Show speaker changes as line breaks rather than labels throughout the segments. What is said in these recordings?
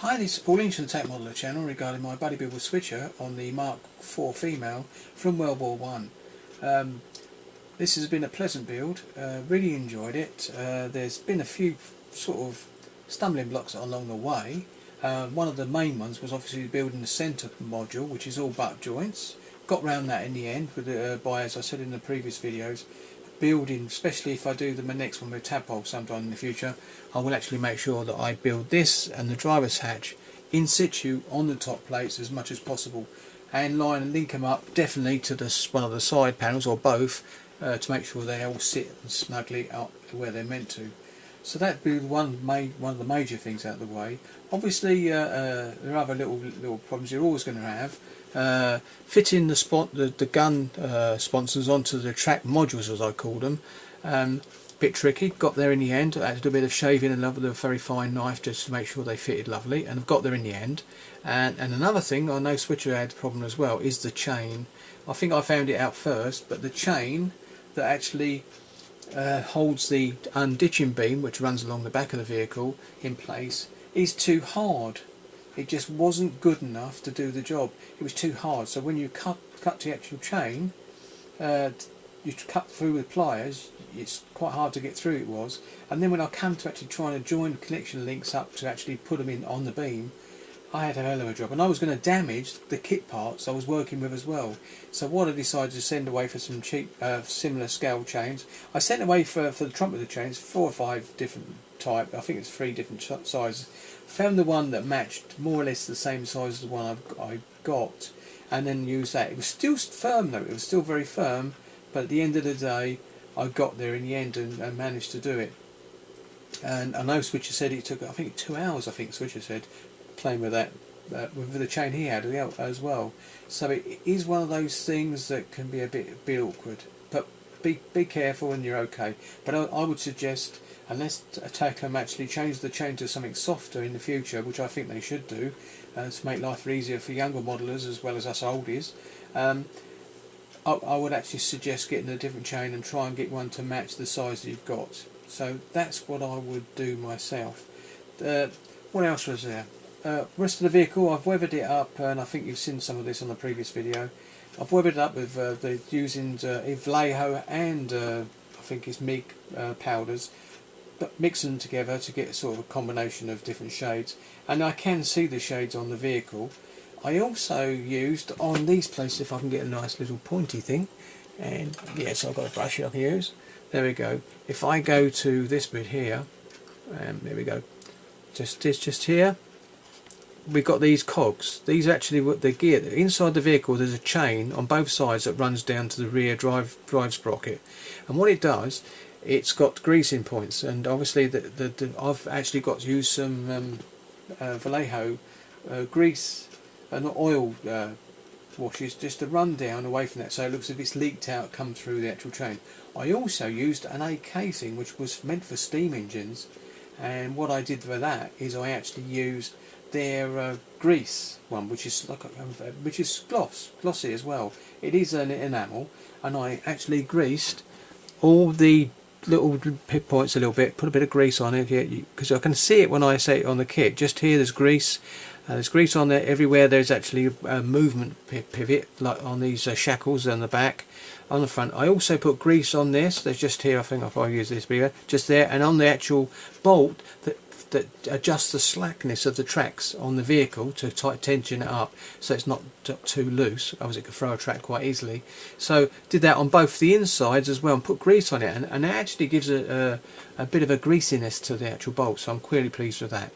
Hi, this is Pauline from the Tech Modeler channel regarding my buddy builder switcher on the Mk4 female from World War One. This has been a pleasant build, really enjoyed it. There's been a few sort of stumbling blocks along the way. One of the main ones was obviously building the centre module, which is all butt joints. Got round that in the end with by, as I said in the previous videos, building, especially if I do my next one with tadpole sometime in the future, I will actually make sure that I build this and the driver's hatch in situ on the top plates as much as possible, and link them up definitely to one of the side panels or both, to make sure they all sit snugly up where they're meant to. So that'd be one of the major things out of the way. Obviously there are other little problems you're always going to have. Fitting the gun sponsons onto the track modules, as I call them, bit tricky. Got there in the end. I had to do a bit of shaving and with a very fine knife just to make sure they fitted lovely, and I've got there in the end. And another thing I know switcher had a problem as well is the chain. I think I found it out first, but the chain that actually holds the unditching beam, which runs along the back of the vehicle, in place, is too hard. It just wasn't good enough to do the job. It was too hard. So when you cut the actual chain, you cut through with pliers, it's quite hard to get through, it was. And then when I come to actually trying to join connection links up to actually put them in on the beam, I had a hell of a job, and I was going to damage the kit parts I was working with as well. So what I decided to send away for some cheap similar scale chains. I sent away for the trumpeter chains 4 or 5 different type, I think it's 3 different sizes. Found the one that matched more or less the same size as the one I got, and then used that. It was still firm though, it was still very firm, but at the end of the day I got there in the end and managed to do it. And I know Switcher said it took, I think 2 hours, I think Switcher said, playing with that, with the chain he had as well. So it is one of those things that can be a bit awkward, but be careful and you're okay. But I would suggest, unless Tacom actually change the chain to something softer in the future, which I think they should do, to make life easier for younger modelers as well as us oldies, I would actually suggest getting a different chain and try and get one to match the size that you've got. So that's what I would do myself. What else was there? Rest of the vehicle, I've weathered it up, and I think you've seen some of this on the previous video. I've weathered it up with using Vallejo and I think it's Mk powders, but mix them together to get sort of a combination of different shades, and I can see the shades on the vehicle. I also used on these places, if I can get a nice little pointy thing, and yes, I've got a brush I can use. There we go. If I go to this bit here, there we go, just here, we've got these cogs. These are actually what the gear. Inside the vehicle there's a chain on both sides that runs down to the rear drive sprocket, and what it does, it's got greasing points, and obviously I've actually got to use some Vallejo grease and oil washes just to run down away from that, so it looks as if it's leaked out, come through the actual chain. I also used an A casing which was meant for steam engines, and what I did for that is I actually used their grease one, which is glossy as well. It is an enamel, and I actually greased all the little pit points a little bit, put a bit of grease on it here, because I can see it when I say it on the kit. Just here there's grease. There's grease on there everywhere. There's actually a movement pivot, like on these shackles on the back, on the front. I also put grease on this. There's just here, I think I'll probably use this here, just there, and on the actual bolt that adjusts the slackness of the tracks on the vehicle to tension it up so it's not too loose, otherwise it could throw a track quite easily. So did that on both the insides as well, and put grease on it, and it actually gives a bit of a greasiness to the actual bolt, so I'm really pleased with that.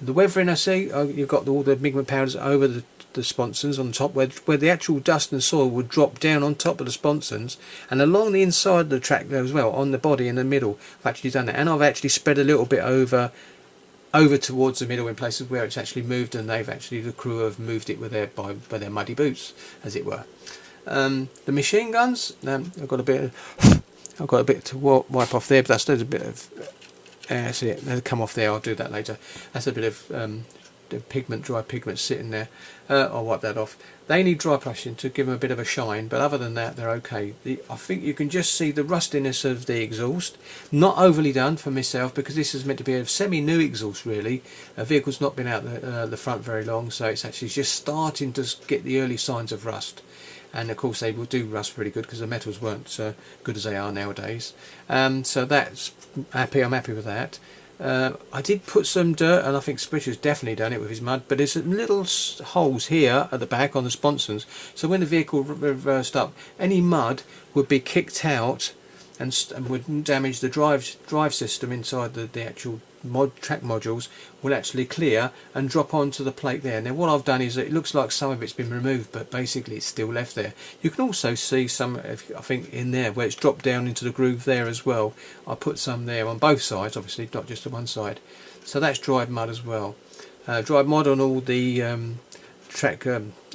The weathering, I see, you've got all the pigment powders over the sponsons on top, where the actual dust and soil would drop down on top of the sponsons, and along the inside of the track there as well, on the body in the middle. I've actually done that, and I've actually spread a little bit over towards the middle in places where it's actually moved, and the crew have moved it with by their muddy boots, as it were. The machine guns, I've got a bit to wipe off there, but there's a bit of see it, they'll come off there. I'll do that later. That's a bit of pigment, dry pigment sitting there. I'll wipe that off. They need dry brushing to give them a bit of a shine, but other than that they're okay. I think you can just see the rustiness of the exhaust. Not overly done for myself, because this is meant to be a semi-new exhaust really. A vehicle's not been out the front very long, so it's actually just starting to get the early signs of rust. And of course they will do rust pretty good, because the metals weren't so good as they are nowadays. So that's happy. I'm happy with that. I did put some dirt, and I think Spritcher's definitely done it with his mud, but there's some little holes here at the back on the sponsons, so when the vehicle reversed up, any mud would be kicked out and would damage the drive system inside the actual track modules. Will actually clear and drop onto the plate there. Now what I've done is, it looks like some of it's been removed, but basically it's still left there. You can also see some, I think, in there where it's dropped down into the groove there as well. I put some there on both sides, obviously not just the one side. So that's dried mud as well. Dried mud on all the track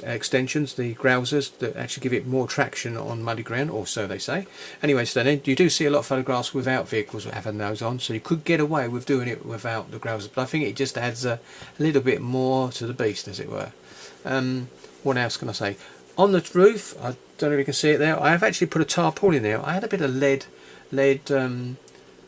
extensions, the grousers, that actually give it more traction on muddy ground, or so they say. Anyway, so then you do see a lot of photographs without vehicles having those on, so you could get away with doing it without the grousers, but I think it just adds a little bit more to the beast, as it were. What else can I say? On the roof, I don't know if you can see it there, I have actually put a tarpaulin there. I had a bit of lead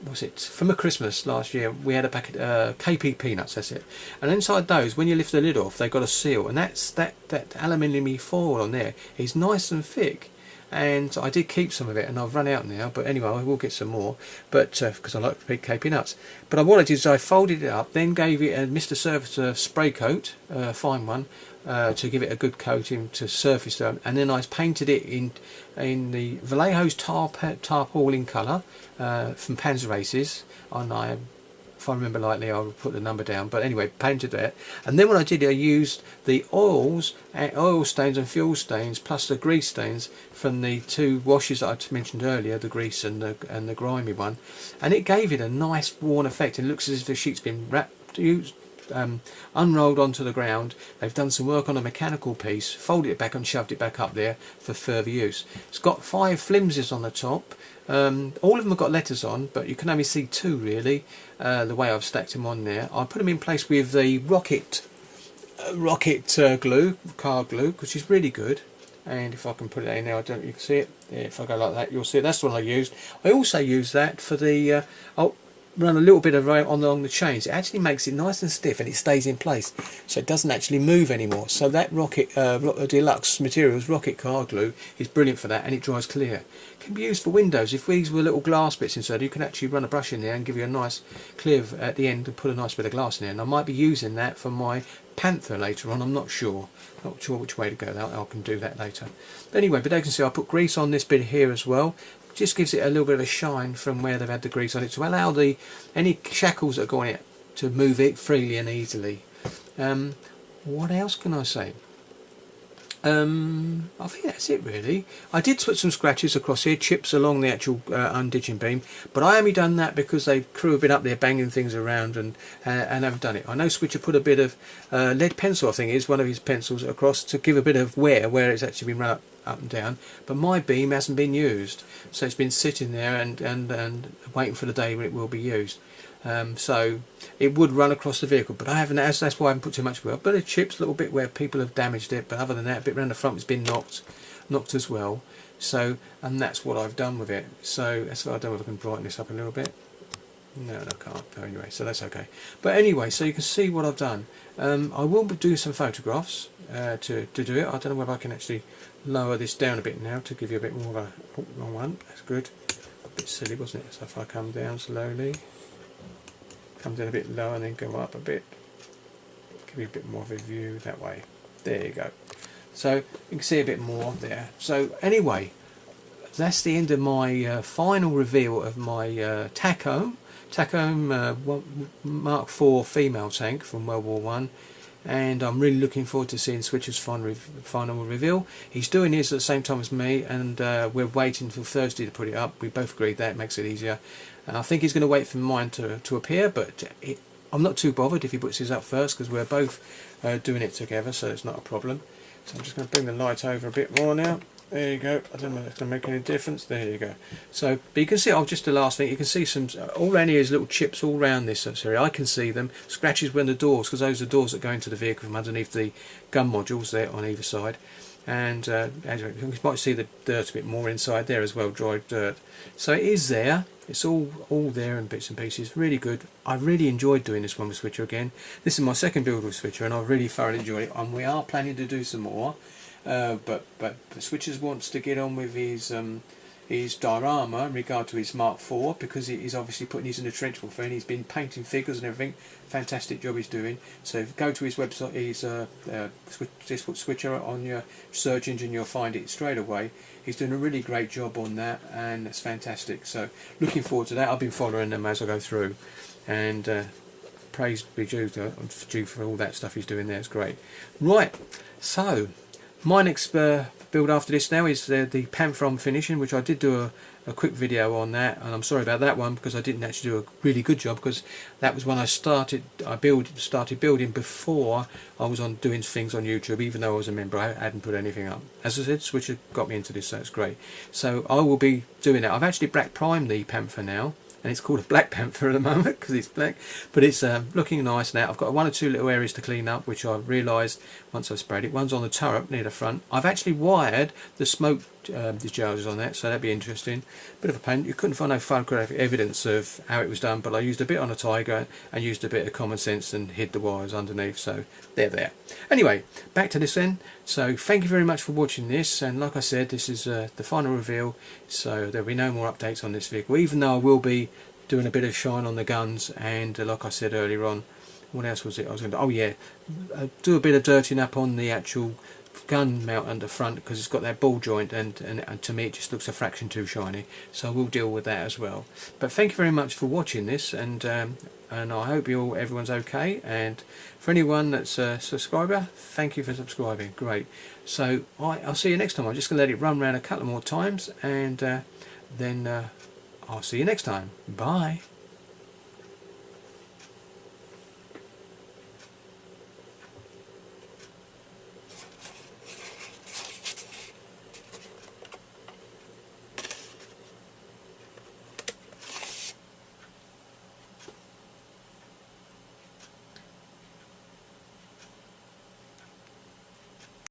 was it from a Christmas last year? We had a packet KP peanuts, that's it, and inside those, when you lift the lid off, they've got a seal, and that aluminium foil on there is nice and thick, and I did keep some of it, and I've run out now, but anyway I will get some more, but because I like big KP nuts. But what I did is I folded it up, then gave it a Mr. Surfacer spray coat, fine one, to give it a good coating to surface them, and then I painted it in the Vallejo's tarpaulin colour from Panzer Races. If I remember rightly, I'll put the number down, but anyway, painted that. And then what I did, I used the oil stains and fuel stains plus the grease stains from the two washes that I mentioned earlier, the grease and the grimy one, and it gave it a nice worn effect. It looks as if the sheet's been unrolled onto the ground. They've done some work on a mechanical piece, folded it back and shoved it back up there for further use. It's got 5 flimsies on the top. All of them have got letters on, but you can only see 2 really, the way I've stacked them on there. I put them in place with the rocket glue, car glue, which is really good. And if I can put it in now, you can see it. Yeah, if I go like that, you'll see it. That's the one I used. I also used that for the run a little bit of along the chains. It actually makes it nice and stiff, and it stays in place, so it doesn't actually move anymore. So that rocket deluxe materials rocket car glue is brilliant for that, and it dries clear. It can be used for windows. If these were little glass bits inside, you can actually run a brush in there and give you a nice clear at the end and put a nice bit of glass in there. And I might be using that for my Panther later on. I'm not sure which way to go. I can do that later. But anyway, but as you can see, I put grease on this bit here as well. Just gives it a little bit of a shine from where they've had the grease on it, to allow any shackles that go on it to move it freely and easily. What else can I say? I think that's it really. I did put some scratches across here, chips along the actual unditching beam, but I only done that because the crew have been up there banging things around and haven't done it. I know Switcher put a bit of lead pencil, I think it is, one of his pencils across to give a bit of wear where it's actually been run up and down, but my beam hasn't been used, so it's been sitting there and waiting for the day when it will be used. So it would run across the vehicle, but I haven't. That's why I haven't put too much work. But it chips a little bit where people have damaged it, but other than that, a bit around the front has been knocked as well. So, and that's what I've done with it. So that's what I've done. If I can brighten this up a little bit. No, I can't. Anyway, so that's okay. But anyway, so you can see what I've done. I will do some photographs to do it. I don't know whether I can actually lower this down a bit now to give you a bit more of a wrong one. That's good. A bit silly, wasn't it? So if I come down slowly. Come down a bit lower and then go up a bit. Give you a bit more of a view that way. There you go. So you can see a bit more there. So anyway, that's the end of my final reveal of my Tacome Mark 4 female tank from World War I. And I'm really looking forward to seeing Switcher's final reveal. He's doing his at the same time as me, and we're waiting until Thursday to put it up. We both agreed that, it makes it easier. I think he's going to wait for mine to appear, but I'm not too bothered if he puts his up first, because we're both doing it together, so it's not a problem. So I'm just going to bring the light over a bit more now. There you go. I don't know if it's going to make any difference. There you go. So, but you can see, just the last thing, you can see some, all around here is little chips all around this area. I can see them. Scratches when the doors, because those are the doors that go into the vehicle from underneath the gun modules there on either side. And as you might see the dirt a bit more inside there as well, dried dirt. So it is there. It's all there in bits and pieces. Really good. I really enjoyed doing this one with Switcher again. This is my second build with Switcher, and I really thoroughly enjoyed it. And we are planning to do some more. But Switchers wants to get on with his diorama in regard to his Mark 4, because he's obviously putting these in the trenchable thing. He's been painting figures and everything. Fantastic job he's doing. So if you go to his website, just put Switcher on your search engine, you'll find it straight away. He's doing a really great job on that, and it's fantastic. So looking forward to that. I've been following them as I go through, and praise be due for all that stuff he's doing there. It's great. Right, so my next build after this now is the Panther I'm finishing, which I did do a quick video on that, and I'm sorry about that one because I didn't actually do a really good job, because that was when I started building before I was on doing things on YouTube. Even though I was a member, I hadn't put anything up. As I said, Switcher got me into this, so it's great. So I will be doing it. I've actually black primed the Panther now, and it's called a Black Panther at the moment because it's black, but it's looking nice now. I've got one or two little areas to clean up, which I realised once I sprayed it. One's on the turret near the front. I've actually wired the smoke discharges on that, so that'd be interesting. Bit of a pain. You couldn't find no photographic evidence of how it was done, but I used a bit on a Tiger and used a bit of common sense and hid the wires underneath, so they're there. Anyway, back to this then. So thank you very much for watching this, and like I said, this is the final reveal, so there'll be no more updates on this vehicle, even though I will be doing a bit of shine on the guns, and like I said earlier on, what else was it I was going to do? Oh yeah, do a bit of dirtying up on the actual gun mount under front, because it's got that ball joint, and to me it just looks a fraction too shiny, so we'll deal with that as well. But thank you very much for watching this, and I hope everyone's okay, and for anyone that's a subscriber, thank you for subscribing. Great. So I'll see you next time. I'm just going to let it run around a couple more times, and then I'll see you next time. Bye.